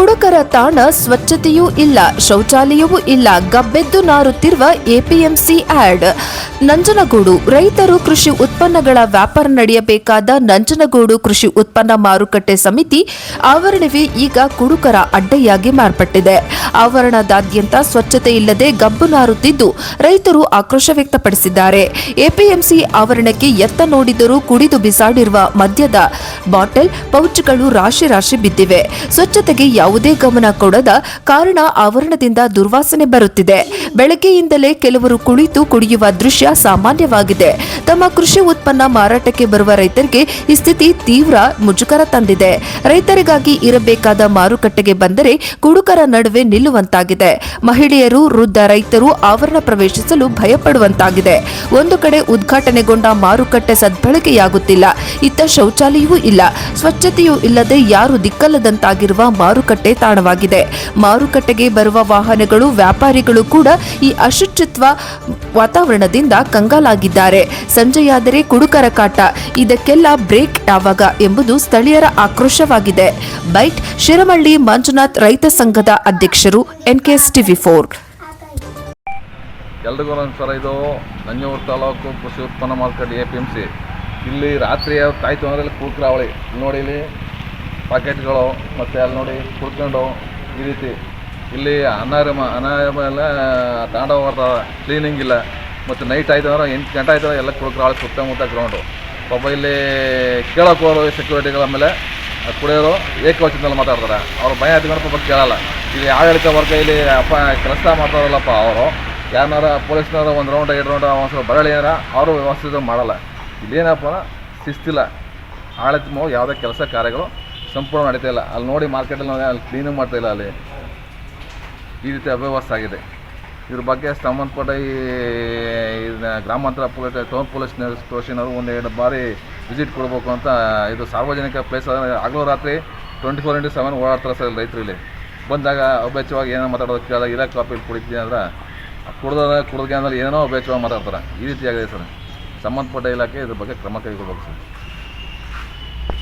ಕುಡುಕರ ತಾಣ, ಸ್ವಚ್ಛತೆಯೂ ಇಲ್ಲ, ಶೌಚಾಲಯವೂ ಇಲ್ಲ, ಗಬ್ಬೆದ್ದು ನಾರುತ್ತಿರುವ ಎಪಿಎಂಸಿ ಆಡ್. ನಂಜನಗೂಡು ರೈತರು ಕೃಷಿ ಉತ್ಪನ್ನಗಳ ವ್ಯಾಪಾರ ನಡೆಯಬೇಕಾದ ನಂಜನಗೂಡು ಕೃಷಿ ಉತ್ಪನ್ನ ಮಾರುಕಟ್ಟೆ ಸಮಿತಿ ಆವರಣವೇ ಈಗ ಕುಡುಕರ ಅಡ್ಡೆಯಾಗಿ ಮಾರ್ಪಟ್ಟಿದೆ. ಆವರಣದಾದ್ಯಂತ ಸ್ವಚ್ಛತೆ ಇಲ್ಲದೆ ಗಬ್ಬು ನಾರುತ್ತಿದ್ದು ರೈತರು ಆಕ್ರೋಶ ವ್ಯಕ್ತಪಡಿಸಿದ್ದಾರೆ. ಎಪಿಎಂಸಿ ಆವರಣಕ್ಕೆ ಎತ್ತ ನೋಡಿದರೂ ಕುಡಿದು ಬಿಸಾಡಿರುವ ಮದ್ಯದ ಬಾಟಲ್, ಪೌಚ್ಗಳು ರಾಶಿ ರಾಶಿ ಬಿದ್ದಿವೆ. ಸ್ವಚ್ಛತೆಗೆ ಯಾವುದೇ ಗಮನ ಕೊಡದ ಕಾರಣ ಆವರಣದಿಂದ ದುರ್ವಾಸನೆ ಬರುತ್ತಿದೆ. ಬೆಳಗ್ಗೆಯಿಂದಲೇ ಕೆಲವರು ಕುಳಿತು ಕುಡಿಯುವ ದೃಶ್ಯ ಸಾಮಾನ್ಯವಾಗಿದೆ. ತಮ್ಮ ಕೃಷಿ ಉತ್ಪನ್ನ ಮಾರಾಟಕ್ಕೆ ಬರುವ ರೈತರಿಗೆ ಈ ಸ್ಥಿತಿ ತೀವ್ರ ಮುಜುಗರ ತಂದಿದೆ. ರೈತರಿಗಾಗಿ ಇರಬೇಕಾದ ಮಾರುಕಟ್ಟೆಗೆ ಬಂದರೆ ಕುಡುಕರ ನಡುವೆ ನಿಲ್ಲುವಂತಾಗಿದೆ. ಮಹಿಳೆಯರು, ವೃದ್ಧ ರೈತರು ಆವರಣ ಪ್ರವೇಶಿಸಲು ಭಯಪಡುವಂತಾಗಿದೆ. ಒಂದು ಕಡೆ ಉದ್ಘಾಟನೆಗೊಂಡ ಮಾರುಕಟ್ಟೆ ಸದ್ಬಳಕೆಯಾಗುತ್ತಿಲ್ಲ, ಇತ್ತ ಶೌಚಾಲಯವೂ ಇಲ್ಲ, ಸ್ವಚ್ಛತೆಯೂ ಇಲ್ಲದೆ ಯಾರು ದಿಕ್ಕಲ್ಲದಂತಾಗಿರುವ ಮಾರುಕಟ್ಟೆ ತಾಣವಾಗಿದೆ. ಮಾರುಕಟ್ಟೆಗೆ ಬರುವ ವಾಹನಗಳು, ವ್ಯಾಪಾರಿಗಳು ಕೂಡ ಈ ಅಶುಚಿತ್ವ ವಾತಾವರಣದಿಂದ ಕಂಗಾಲಾಗಿದ್ದಾರೆ. ಸಂಜೆಯಾದರೆ ಕುಡುಕರ ಕಾಟ. ಇದಕ್ಕೆಲ್ಲ ಬ್ರೇಕ್ ಯಾವಾಗ ಎಂಬುದು ಸ್ಥಳೀಯರ ಆಕ್ರೋಶವಾಗಿದೆ. ಬೈಟ್ ಶಿರಮಳ್ಳಿ ಮಂಜುನಾಥ್, ರೈತ ಸಂಘದ ಅಧ್ಯಕ್ಷರು, NKS TV4. ಎಲ್ರಿಗೂ ನಮಸ್ಕಾರ. ಇದು ನಂಜನಗೂಡು ತಾಲೂಕು ಕೃಷಿ ಉತ್ಪನ್ನ ಮಾರುಕಟ್ಟೆ ಎಪಿಎಂಸಿ. ಇಲ್ಲಿ ರಾತ್ರಿ ಆಯಿತು ಅಂದರೆ ಕುಡುಕರಾವಳಿ ನೋಡಿ, ಇಲ್ಲಿ ಪಾಕೆಟ್ಗಳು ಮತ್ತು ಅಲ್ಲಿ ನೋಡಿ ಕುಡ್ಕೊಂಡು ಈ ರೀತಿ ಇಲ್ಲಿ ಅನಾರಾಮ ಎಲ್ಲ ತಾಂಡವ ಬರ್ತದೆ. ಕ್ಲೀನಿಂಗ್ ಇಲ್ಲ. ಮತ್ತು ನೈಟ್ ಆಯ್ತು ಅಂದ್ರೆ 8 ಗಂಟೆ ಆಯ್ತು ಎಲ್ಲ ಕುಡುಕರಾವಳಿ ಸುತ್ತಮುತ್ತ ಗ್ರೌಂಡು. ಪಾಪ ಇಲ್ಲಿ ಕೇಳೋಕೆ ಹೋರು ಸೆಕ್ಯೂರಿಟಿಗಳ ಮೇಲೆ ಕುಡಿಯೋರು ಏಕವಚನದಲ್ಲಿ ಮಾತಾಡ್ತಾರೆ. ಅವ್ರು ಭಯ ಹತ್ಕೊಂಡು ಪಾಪ ಕೇಳಲ್ಲ. ಇಲ್ಲಿ ಆಡಳಿತ ವರ್ಗ ಇಲ್ಲಿ ಕೆಲಸ ಮಾಡ್ತಾರಲ್ಲಪ್ಪ, ಅವರು ಯಾರನ್ನಾರ ಪೊಲೀಸ್ನವರು ಒಂದು ರೌಂಡ್ 2 ರೌಂಡ್ ಒಂದು ಬರಳಿ ಏನಾರ ಅವರು ವ್ಯವಸ್ಥೆ ಮಾಡಲ್ಲ. ಇಲ್ಲೇನಪ್ಪ ಶಿಸ್ತಿಲ್ಲ. ಆಡಳಿತ ಯಾವುದೇ ಕೆಲಸ ಕಾರ್ಯಗಳು ಸಂಪೂರ್ಣ ನಡೀತಾ ಇಲ್ಲ. ಅಲ್ಲಿ ನೋಡಿ ಮಾರ್ಕೆಟಲ್ಲಿ ನೋಡಿ ಅಲ್ಲಿ ಕ್ಲೀನಿಂಗ್ ಮಾಡ್ತಾಯಿಲ್ಲ. ಅಲ್ಲಿ ಈ ರೀತಿ ಅವ್ಯವಸ್ಥೆ ಆಗಿದೆ. ಇದ್ರ ಬಗ್ಗೆ ಸಂಬಂಧಪಟ್ಟ ಈ ಗ್ರಾಮಾಂತರ ಪೊಲೀಸ್, ಟೌನ್ ಪೊಲೀಸ್ ಸ್ಟೇಷನವರು 1-2 ಬಾರಿ ವಿಸಿಟ್ ಕೊಡಬೇಕು ಅಂತ. ಇದು ಸಾರ್ವಜನಿಕ ಪ್ಲೇಸ್ ಆಗಲೂ ರಾತ್ರಿ 24/7 ಓಡಾಡ್ತಾರೆ ಸರ್ ರೈತರು. ಇಲ್ಲಿ ಬಂದಾಗ ಅಭ್ಯಚ್ಚವಾಗಿ ಏನೋ ಮಾತಾಡೋದು ಕೇಳಿದಾಗ ಇರೋ ಕಾಪಿ ಕುಡಿತೀನಿ ಅಂದ್ರೆ ಕುಡ್ಗೆ ಅಂದ್ರೆ ಏನೇನೋ ಅಭ್ಯಚ್ಚವಾಗಿ ಮಾತಾಡ್ತಾರೆ. ಈ ರೀತಿಯಾಗಿದೆ ಸರ್. ಸಂಬಂಧಪಟ್ಟ ಇಲಾಖೆ ಇದ್ರ ಬಗ್ಗೆ ಕ್ರಮ ಕೈಗೊಳ್ಬೇಕು ಸರ್.